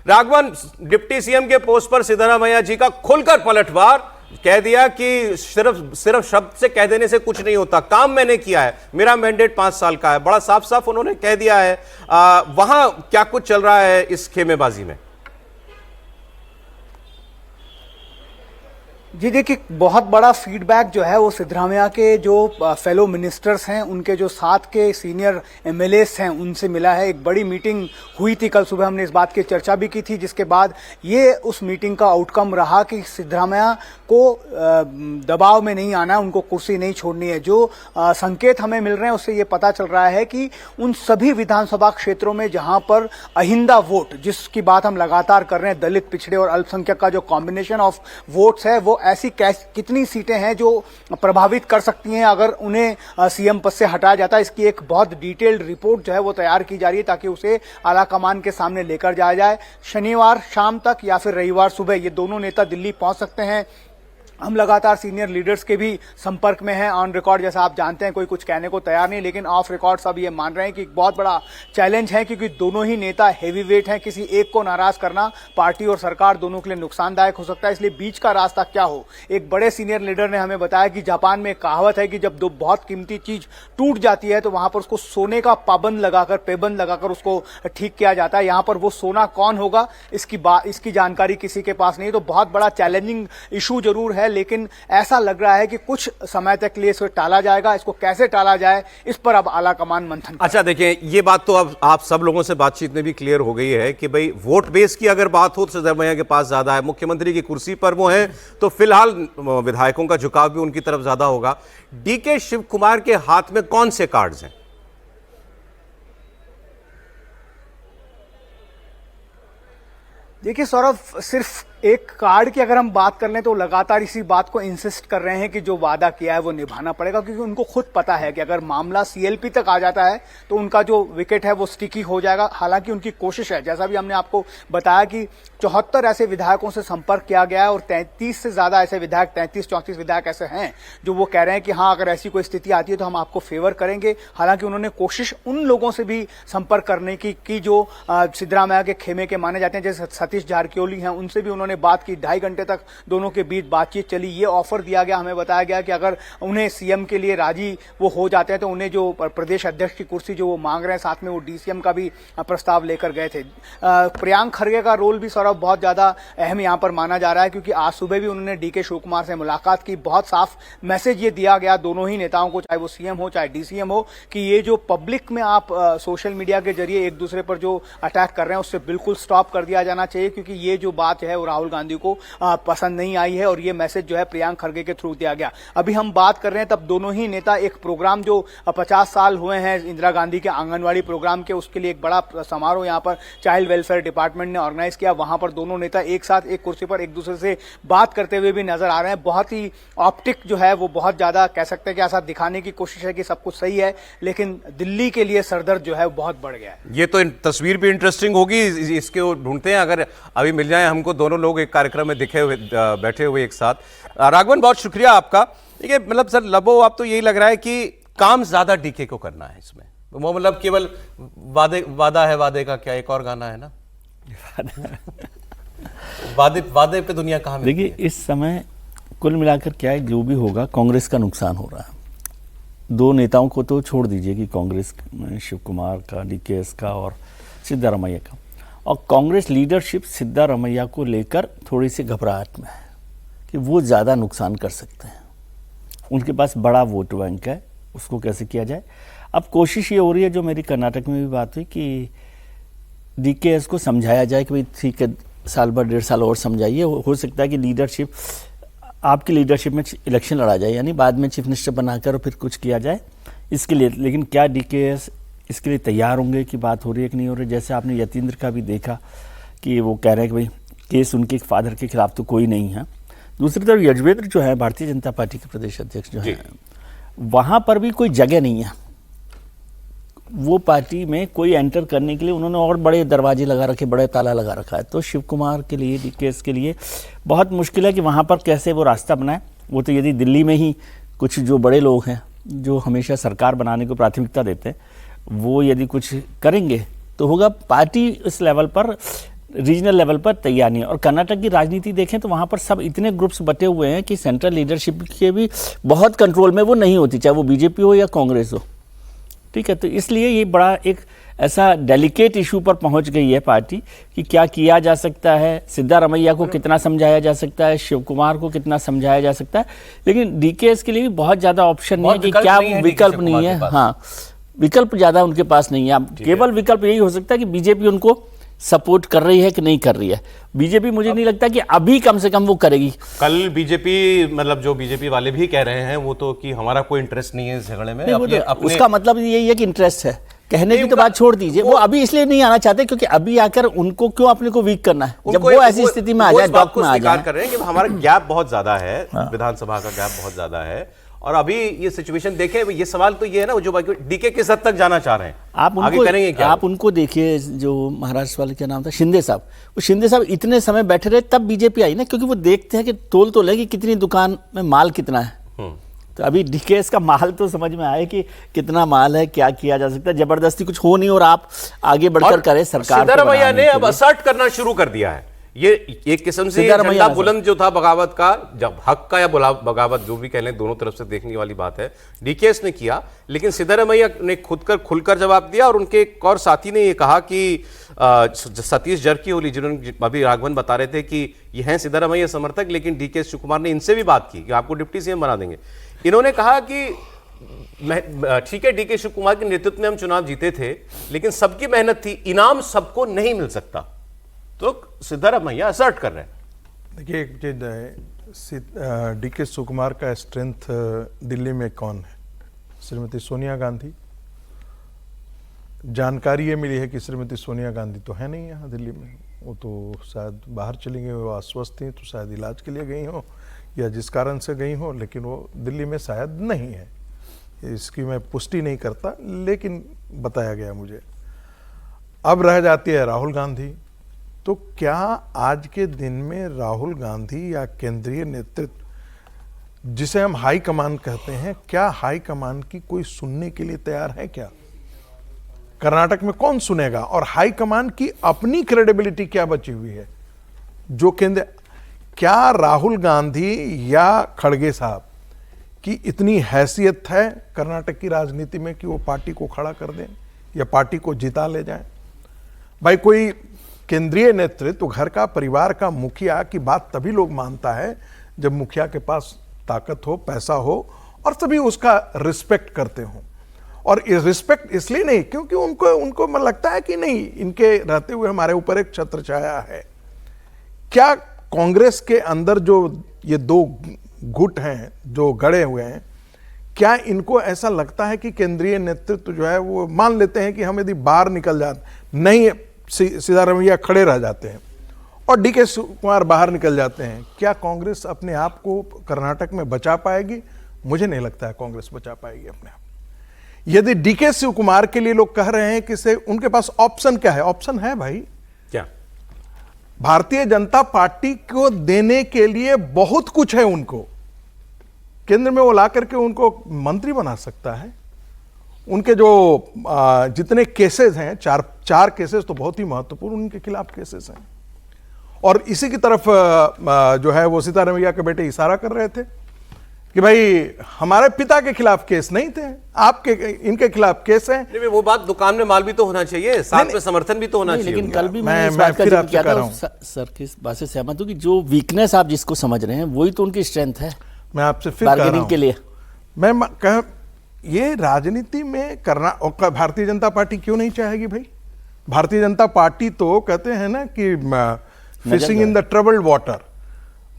Raghavan, deputy CM के post पर सिद्धरामैया जी का खुलकर पलटवार, कह दिया कि सिर्फ शब्द से कह देने से कुछ नहीं होता, काम मैंने किया है, मेरा मैंडेट 5 साल का है, बड़ा साफ साफ उन्होंने कह दिया है। वहां क्या कुछ चल रहा है इस खेमेबाजी में? जी देखिए, बहुत बड़ा फीडबैक जो है वो सिद्धरामैया के जो फेलो मिनिस्टर्स हैं, उनके जो साथ के सीनियर एमएलएस हैं, उनसे मिला है। एक बड़ी मीटिंग हुई थी कल सुबह, हमने इस बात की चर्चा भी की थी, जिसके बाद ये उस मीटिंग का आउटकम रहा कि सिद्धरामैया को दबाव में नहीं आना, उनको कुर्सी नहीं छोड़नी है। जो संकेत हमें मिल रहे हैं उससे ये पता चल रहा है कि उन सभी विधानसभा क्षेत्रों में जहां पर अहिंदा वोट, जिसकी बात हम लगातार कर रहे हैं, दलित, पिछड़े और अल्पसंख्यक का जो कॉम्बिनेशन ऑफ वोट्स है, वो ऐसी कितनी सीटें हैं जो प्रभावित कर सकती हैं अगर उन्हें सीएम पद से हटाया जाता है। इसकी एक बहुत डिटेल्ड रिपोर्ट जो है वो तैयार की जा रही है ताकि उसे आला कमान के सामने लेकर जाया जाए। शनिवार शाम तक या फिर रविवार सुबह ये दोनों नेता दिल्ली पहुंच सकते हैं। हम लगातार सीनियर लीडर्स के भी संपर्क में हैं। ऑन रिकॉर्ड जैसा आप जानते हैं कोई कुछ कहने को तैयार नहीं, लेकिन ऑफ रिकॉर्ड सब ये मान रहे हैं कि एक बहुत बड़ा चैलेंज है, क्योंकि दोनों ही नेता हेवी वेट हैं। किसी एक को नाराज करना पार्टी और सरकार दोनों के लिए नुकसानदायक हो सकता है, इसलिए बीच का रास्ता क्या हो। एक बड़े सीनियर लीडर ने हमें बताया कि जापान में एक कहावत है कि जब दो बहुत कीमती चीज टूट जाती है तो वहां पर उसको सोने का पेबंद लगाकर उसको ठीक किया जाता है। यहां पर वो सोना कौन होगा इसकी जानकारी किसी के पास नहीं। तो बहुत बड़ा चैलेंजिंग इशू जरूर है, लेकिन ऐसा लग रहा है कि कुछ समय तक लिए इसको टाला जाएगा। इसको कैसे टाला जाए, इस पर अब आला कमान मंथन। अच्छा देखिए, ये बात तो अब आप सब लोगों से बातचीत में भी क्लियर हो गई है कि भाई वोट बेस की अगर बात हो तो सिद्धरामैया के पास ज्यादा है, मुख्यमंत्री की कुर्सी पर वो हैं, तो फिलहाल विधायकों का झुकाव भी उनकी तरफ ज्यादा होगा। डीके शिव कुमार के हाथ में कौन से कार्ड्स हैं? देखिए सौरभ, सिर्फ एक कार्ड की अगर हम बात कर लें तो लगातार इसी बात को इंसिस्ट कर रहे हैं कि जो वादा किया है वो निभाना पड़ेगा, क्योंकि उनको खुद पता है कि अगर मामला सीएलपी तक आ जाता है तो उनका जो विकेट है वो स्टिकी हो जाएगा। हालांकि उनकी कोशिश है, जैसा भी हमने आपको बताया कि 74 ऐसे विधायकों से संपर्क किया गया है और 33 से ज्यादा ऐसे विधायक, 33-34 विधायक ऐसे हैं जो वो कह रहे हैं कि हाँ, अगर ऐसी कोई स्थिति आती है तो हम आपको फेवर करेंगे। हालांकि उन्होंने कोशिश उन लोगों से भी संपर्क करने की जो सिद्धरामैया के खेमे के माने जाते हैं, जैसे सतीश जारकिहोली हैं, उनसे भी उन्होंने बात की। 2.5 घंटे तक दोनों के बीच बातचीत चली। ये ऑफर दिया गया, हमें बताया गया कि अगर उन्हें सीएम के लिए राजी वो हो जाते हैं तो उन्हें जो प्रदेश अध्यक्ष की कुर्सी जो वो मांग रहे हैं, साथ में वो डीसीएम का भी प्रस्ताव लेकर गए थे। प्रियांक खड़गे का रोल भी सौरभ बहुत ज्यादा अहम यहां पर माना जा रहा है, क्योंकि आज सुबह भी उन्होंने डीके शिव कुमार से मुलाकात की। बहुत साफ मैसेज ये दिया गया दोनों ही नेताओं को, चाहे वो सीएम हो चाहे डीसीएम हो, कि ये जो पब्लिक में आप सोशल मीडिया के जरिए एक दूसरे पर जो अटैक कर रहे हैं उससे बिल्कुल स्टॉप कर दिया जाना चाहिए, क्योंकि ये जो बात है वो राहुल गांधी को पसंद नहीं आई है। और ये मैसेज जो है प्रियांक खड़गे के थ्रू दिया गया। अभी हम बात कर रहे हैं तब दोनों ही नेता एक प्रोग्राम जो 50 साल हुए हैं इंदिरा गांधी के आंगनवाड़ी प्रोग्राम के, उसके लिए एक बड़ा समारोह यहां पर चाइल्ड वेलफेयर डिपार्टमेंट ने ऑर्गेनाइज किया। वहां पर दोनों नेता एक साथ एक कुर्सी पर एक दूसरे से बात करते हुए भी नजर आ रहे हैं। बहुत ही ऑप्टिक जो है वो बहुत ज्यादा कह सकते हैं कि ऐसा दिखाने की कोशिश है कि सब कुछ सही है, लेकिन दिल्ली के लिए सरदर्द जो है बहुत बढ़ गया है। ये तो तस्वीर भी इंटरेस्टिंग होगी, इसके ढूंढते हैं अगर अभी मिल जाए हमको दोनों लोग एक कार्यक्रम में दिखे हुए बैठे हुए एक साथ। राघवन, बहुत शुक्रिया आपका। देखिए मतलब सर लबो, आप तो यही लग रहा है कि काम ज्यादा डीके को करना है इसमें, वो मतलब केवल वादा है, वादे का क्या एक और गाना है ना वादे पे दुनिया कहाँ मिलती है? देखिए इस समय कुल मिलाकर क्या है, जो भी होगा कांग्रेस का नुकसान हो रहा है। दो नेताओं को तो छोड़ दीजिए कि कांग्रेस शिव कुमार का, डीकेएस का और सिद्धरामैया का, और कांग्रेस लीडरशिप सिद्धरामैया को लेकर थोड़ी सी घबराहट में है कि वो ज़्यादा नुकसान कर सकते हैं। उनके पास बड़ा वोट बैंक है, उसको कैसे किया जाए। अब कोशिश ये हो रही है, जो मेरी कर्नाटक में भी बात हुई, कि डीकेएस को समझाया जाए कि भाई ठीक है, साल भर 1.5 साल और समझाइए, हो सकता है कि लीडरशिप आपकी लीडरशिप में इलेक्शन लड़ा जाए, यानी बाद में चीफ मिनिस्टर बनाकर फिर कुछ किया जाए इसके लिए। लेकिन क्या डीकेएस इसके लिए तैयार होंगे कि बात हो रही है कि नहीं हो रही। जैसे आपने यतीन्द्र का भी देखा कि वो कह रहे हैं कि भाई केस उनके फादर के खिलाफ तो कोई नहीं है। दूसरी तरफ यजुवेंद्र जो है भारतीय जनता पार्टी के प्रदेश अध्यक्ष जो है, वहाँ पर भी कोई जगह नहीं है। वो पार्टी में कोई एंटर करने के लिए उन्होंने और बड़े दरवाजे लगा रखे, बड़े ताला लगा रखा है। तो शिव कुमार के लिए, डीकेएस के लिए बहुत मुश्किल है कि वहाँ पर कैसे वो रास्ता बनाए। वो तो यदि दिल्ली में ही कुछ जो बड़े लोग हैं जो हमेशा सरकार बनाने को प्राथमिकता देते हैं, वो यदि कुछ करेंगे तो होगा। पार्टी इस लेवल पर रीजनल लेवल पर तैयार नहीं है। और कर्नाटक की राजनीति देखें तो वहाँ पर सब इतने ग्रुप्स बटे हुए हैं कि सेंट्रल लीडरशिप के भी बहुत कंट्रोल में वो नहीं होती, चाहे वो बीजेपी हो या कांग्रेस हो। ठीक है, तो इसलिए ये बड़ा एक ऐसा डेलिकेट इशू पर पहुंच गई है पार्टी कि क्या किया जा सकता है, सिद्धारमैया को कितना समझाया जा सकता है, शिव कुमार को कितना समझाया जा सकता है। लेकिन डीकेएस के लिए भी बहुत ज़्यादा ऑप्शन नहीं है कि क्या विकल्प नहीं है। हाँ, विकल्प ज़्यादा उनके पास नहीं है। अब केवल विकल्प यही हो सकता है कि बीजेपी उनको सपोर्ट कर रही है कि नहीं कर रही है। बीजेपी मुझे नहीं लगता कि अभी कम से कम वो करेगी। कल बीजेपी मतलब जो बीजेपी वाले भी कह रहे हैं वो तो कि हमारा कोई इंटरेस्ट नहीं है इस झगड़े में। अपने उसका मतलब यही है कि इंटरेस्ट है, कहने की तो बात छोड़ दीजिए। वो अभी इसलिए नहीं आना चाहते क्योंकि अभी आकर उनको क्यों अपने को वीक करना है, जब वो ऐसी स्थिति में आ जाए, डॉक में आ जाए। कर रहे हैं कि हमारा गैप बहुत ज्यादा है, विधानसभा का गैप बहुत ज्यादा है। और अभी ये सिचुएशन देखें, ये सवाल तो ये है ना, जो डीके किस हद तक जाना चाह रहे हैं, आप आगे करेंगे क्या? आप उनको देखिए, जो महाराष्ट्र वाले क्या नाम था, शिंदे साहब, वो शिंदे साहब इतने समय बैठे रहे तब बीजेपी आई ना, क्योंकि वो देखते हैं कि तोल है कि कितनी दुकान में माल कितना है। तो अभी डीकेएस का माल तो समझ में आए कि कितना माल है, क्या किया जा सकता है। जबरदस्ती कुछ हो नहीं और आप आगे बढ़कर करें। सरकार सिद्धारमैया ने अब असर्ट करना शुरू कर दिया है। ये एक किस्म से झंडा बुलंद जो था बगावत का, जब हक का या बगावत जो भी कह लें, दोनों तरफ से देखने वाली बात है, डीकेएस ने किया। लेकिन सिद्धारमैया ने खुलकर जवाब दिया। और उनके एक और साथी ने ये कहा कि सतीश जरकीहोली, जिन्होंने अभी राघवन बता रहे थे कि ये हैं सिद्धारमैया समर्थक, लेकिन डीकेएस शिव कुमार ने इनसे भी बात की कि आपको डिप्टी सीएम बना देंगे। इन्होंने कहा कि ठीक है, डीके शिव कुमार के नेतृत्व में हम चुनाव जीते थे, लेकिन सबकी मेहनत थी, इनाम सबको नहीं मिल सकता। तो सिद्धारमैया असर्ट कर रहे हैं। देखिए, एक चीज है, डीके शिव कुमार का स्ट्रेंथ दिल्ली में कौन है? श्रीमती सोनिया गांधी। जानकारी ये मिली है कि श्रीमती सोनिया गांधी तो है नहीं यहाँ दिल्ली में, वो तो शायद बाहर चली गई, वो अस्वस्थ थी तो शायद इलाज के लिए गई हो या जिस कारण से गई हो, लेकिन वो दिल्ली में शायद नहीं है। इसकी मैं पुष्टि नहीं करता, लेकिन बताया गया मुझे। अब रह जाती है राहुल गांधी। तो क्या आज के दिन में राहुल गांधी या केंद्रीय नेतृत्व, जिसे हम हाई कमान कहते हैं, क्या हाई कमान की कोई सुनने के लिए तैयार है? क्या कर्नाटक में कौन सुनेगा? और हाई कमान की अपनी क्रेडिबिलिटी क्या बची हुई है? जो केंद्र, क्या राहुल गांधी या खड़गे साहब की इतनी हैसियत है कर्नाटक की राजनीति में कि वो पार्टी को खड़ा कर दें या पार्टी को जिता ले जाएं? भाई, कोई केंद्रीय नेतृत्व, घर का, परिवार का मुखिया की बात तभी लोग मानता है जब मुखिया के पास ताकत हो, पैसा हो और सभी उसका रिस्पेक्ट करते हो। और रिस्पेक्ट इसलिए नहीं क्योंकि उनको मन लगता है कि नहीं, इनके रहते हुए हमारे ऊपर एक छत्र छाया है। क्या कांग्रेस के अंदर जो ये दो गुट हैं जो गड़े हुए हैं, क्या इनको ऐसा लगता है कि केंद्रीय नेतृत्व जो है वो मान लेते हैं कि हम यदि बाहर निकल जाते, नहीं सिद्धारमैया खड़े रह जाते हैं और डीके शिव कुमार बाहर निकल जाते हैं, क्या कांग्रेस अपने आप को कर्नाटक में बचा पाएगी? मुझे नहीं लगता है कांग्रेस बचा पाएगी अपने आप। यदि डीके शिव कुमार के लिए लोग कह रहे हैं कि से उनके पास ऑप्शन क्या है? ऑप्शन है भाई, क्या? भारतीय जनता पार्टी को देने के लिए बहुत कुछ है उनको। केंद्र में वो ला करके उनको मंत्री बना सकता है। उनके जो जितने केसेस हैं, चार केसेस तो बहुत ही महत्वपूर्ण उनके खिलाफ केसेस हैं। और इसी की तरफ जो है वो सिद्धारमैया के बेटे इशारा कर रहे थे कि भाई हमारे पिता के खिलाफ केस नहीं थे, आपके इनके खिलाफ केस हैं। नहीं, वो बात, दुकान में माल भी तो होना चाहिए, साथ में समर्थन भी तो होना चाहिए। लेकिन कल भी मैं इस बात का जिक्र किया था, सर की बात से सहमत हूं कि जो वीकनेस आप जिसको समझ रहे हैं वही तो उनकी स्ट्रेंथ है। मैं आपसे फिर कह रहा हूं के लिए मैं ये राजनीति में करना, और भारतीय जनता पार्टी क्यों नहीं चाहेगी भाई? भारतीय जनता पार्टी तो कहते हैं ना कि fishing in the troubled water.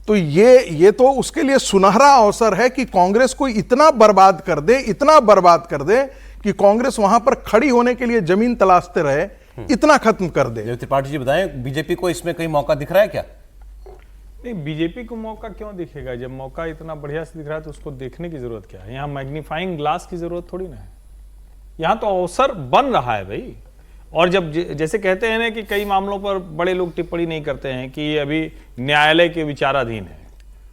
तो ये तो उसके लिए सुनहरा अवसर है कि कांग्रेस को इतना बर्बाद कर दे, इतना बर्बाद कर दे कि कांग्रेस वहां पर खड़ी होने के लिए जमीन तलाशते रहे, इतना खत्म कर दे। त्रिपाठी जी बताएं, बीजेपी को इसमें कहीं मौका दिख रहा है क्या? नहीं, बीजेपी को मौका क्यों दिखेगा? जब मौका इतना बढ़िया से दिख रहा है तो उसको देखने की जरूरत क्या है? यहाँ मैग्नीफाइंग ग्लास की जरूरत थोड़ी ना है, यहाँ तो अवसर बन रहा है भाई। और जब जैसे कहते हैं ना कि कई मामलों पर बड़े लोग टिप्पणी नहीं करते हैं कि ये अभी न्यायालय के विचाराधीन है,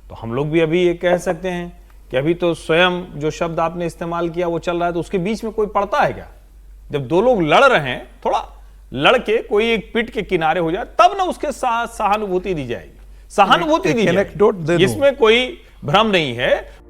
तो हम लोग भी अभी ये कह सकते हैं कि अभी तो स्वयं जो शब्द आपने इस्तेमाल किया वो चल रहा है, तो उसके बीच में कोई पड़ता है क्या? जब दो लोग लड़ रहे हैं, थोड़ा लड़के कोई एक पिट के किनारे हो जाए, तब ना उसके साथ सहानुभूति दी जाएगी। सहानुभूति दी anecdote दे जाएगी, दूं। इसमें कोई भ्रम नहीं है।